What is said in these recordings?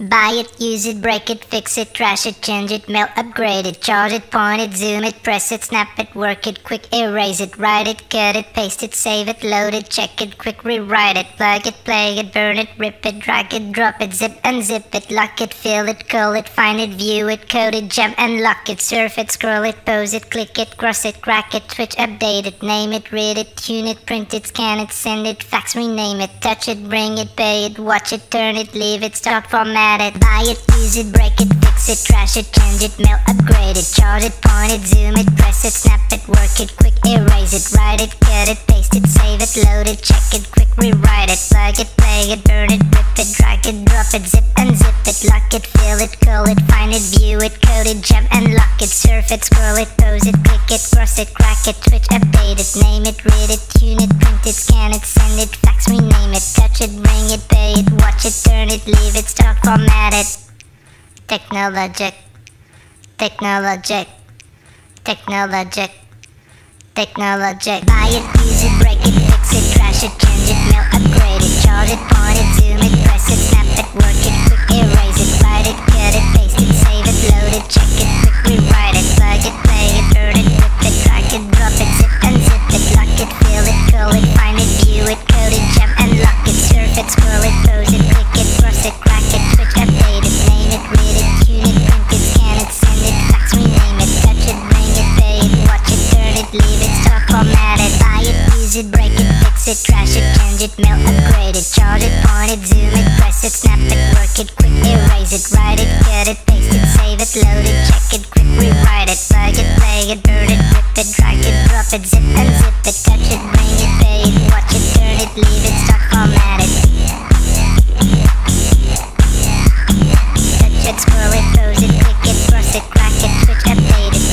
Buy it, use it, break it, fix it, trash it, change it, mail, upgrade it, charge it, point it, zoom it, press it, snap it, work it, quick erase it, write it, cut it, paste it, save it, load it, check it, quick rewrite it, plug it, play it, burn it, rip it, drag it, drop it, zip unzip it, lock it, fill it, call it, find it, view it, code it, jump and lock it, surf it, scroll it, pose it, click it, cross it, crack it, switch, update it, name it, read it, tune it, print it, scan it, send it, fax, rename it, touch it, bring it, pay it, watch it, turn it, leave it, start, format it, buy it, use it, break it, fix it, trash it, change it, mail, upgrade it, charge it, point it, zoom it, press it, snap it, work it, quick erase it, write it, cut it, paste it, save it, load it, check it, quick rewrite it, plug it, play it, burn it, rip it, drag it, drop it, zip unzip it, lock it, fill it, call it, find it, view it, code it, jump and lock it, surf it, scroll it, pose it, click it, cross it, crack it, switch, update it, name it, read it, tune it, print it, scan it, send it, fax, rename it, touch it, bring it, pay it, watch it, turn it, leave it, start, format it. Technologic, technologic, technologic, technologic. Buy it, use it, break it, fix it, trash it, change it, mail, upgrade it, charge it, point it, zoom it, press it, snap it, work it, quick erase it, write it, cut it, paste it, save it, load it, check it, quick rewrite it, plug it, play it, burn it, rip it, drag it, drop it, zip unzip it, lock it, fill it, call it, find it, view it, code it, jump and lock it, surf it, scroll it, pose it, click it, cross it, crack it, switch, update it, name it, read it, tune it, print it, scan it, send it, fax, rename it, touch it, bring it, pay it, watch it, turn it, leave it, start, format it, buy it, use it, break it, fix it, trash it, change it, mail, upgrade it, charge it, point it, zoom it, press it, snap it, work it, quick erase it, write it, cut it, paste it, save it, load it, check it, quick rewrite it, plug it, play it, burn it, rip it, drag it, drop it, zip unzip it, touch it, bring it, pay it, watch it, turn it, leave it, start, format it. Touch it, scroll it, pose it, click it, cross it, crack it, switch, update it.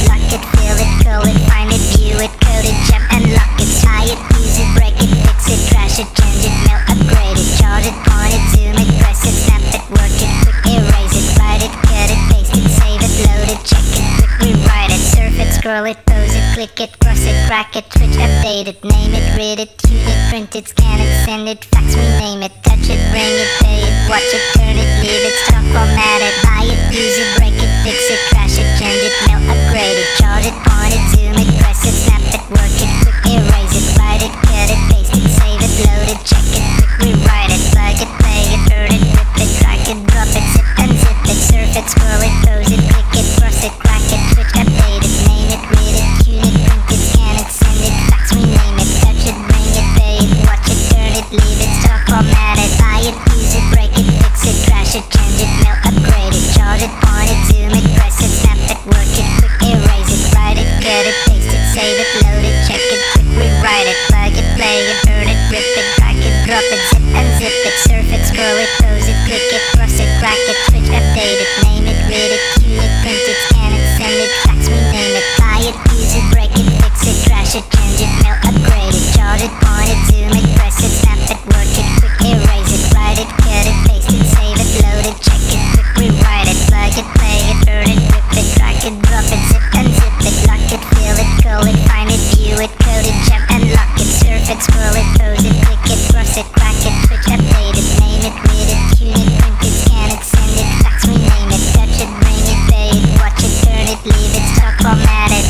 Lock it, fill it, call it, find it, view it, code it, jump and lock it, buy it, use it, break it, fix it, trash it, change it, mail, upgrade it, charge it, point it, zoom it, press it, snap it, work it, quick erase it, write it, cut it, paste it, save it, load it, check it, quick rewrite it, surf it, scroll it, pose it, click it, cross it, crack it, switch, update it, name it, read it, tune it, print it, scan it, send it, fax, rename it, touch it, bring it, pay it, watch it, turn it, leave it, start, format it, buy it, use it, break it, fix it, trash it, change it, mail, upgrade it, charge it, point it, zoom it, press it, snap it, work it, quick erase it, write it, cut it, paste it, save it, load it, check it, quick rewrite it, plug it, play it, burn it, rip it, drag it, drop it, zip unzip it, surf it, scroll it, pose it, click it, cross it, crack it, switch, update it, name it, read it, tune it, print it, scan it, send it, fax, rename it, touch it, bring it, pay it, watch it, turn it, leave it, start, format it, buy it, use it, break it, fix it, trash it, change it, mail, upgrade it, charge it, point it, zoom it, press it, snap it, work it, quick erase it, write it, cut it, paste it, save it, load it, check it, quick rewrite it, plug it, play it, burn it, rip it, drag it, drop it, zip unzip it, surf it, scroll it, pose it, click it, cross it, crack it, switch, update it, name it, read it, tune it, print it, scan it, send it, fax, rename it, buy it, use it, break it, fix it, trash it, change it, mail, upgrade it, charge it, point it, zoom it, press it, snap it, work it, quick erase it, write it, cut it, paste it, save it, load it, check it, quick rewrite it, plug it, play it, burn it, rip it, drag it, drop it, zip unzip it, lock it, fill it, call it, find it, view it, code it, jump and lock it, surf it, scroll it, pose it, click it, cross it, crack it, switch, update it, name it, read it, tune it, print it, scan it, send it, fax, rename it, touch it, bring it, pay it, watch it, turn it, leave it, start, format it.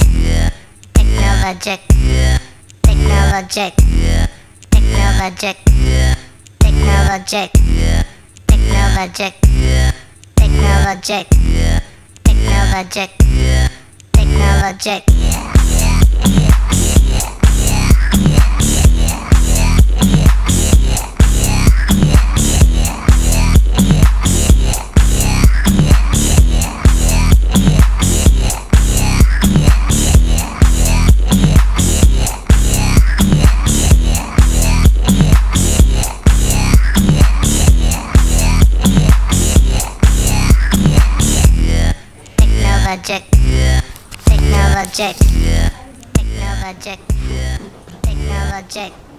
Technologic, technologic, technologic, technologic, technologic, technologic, technologic, technologic. Technologic, technologic, technologic, technologic.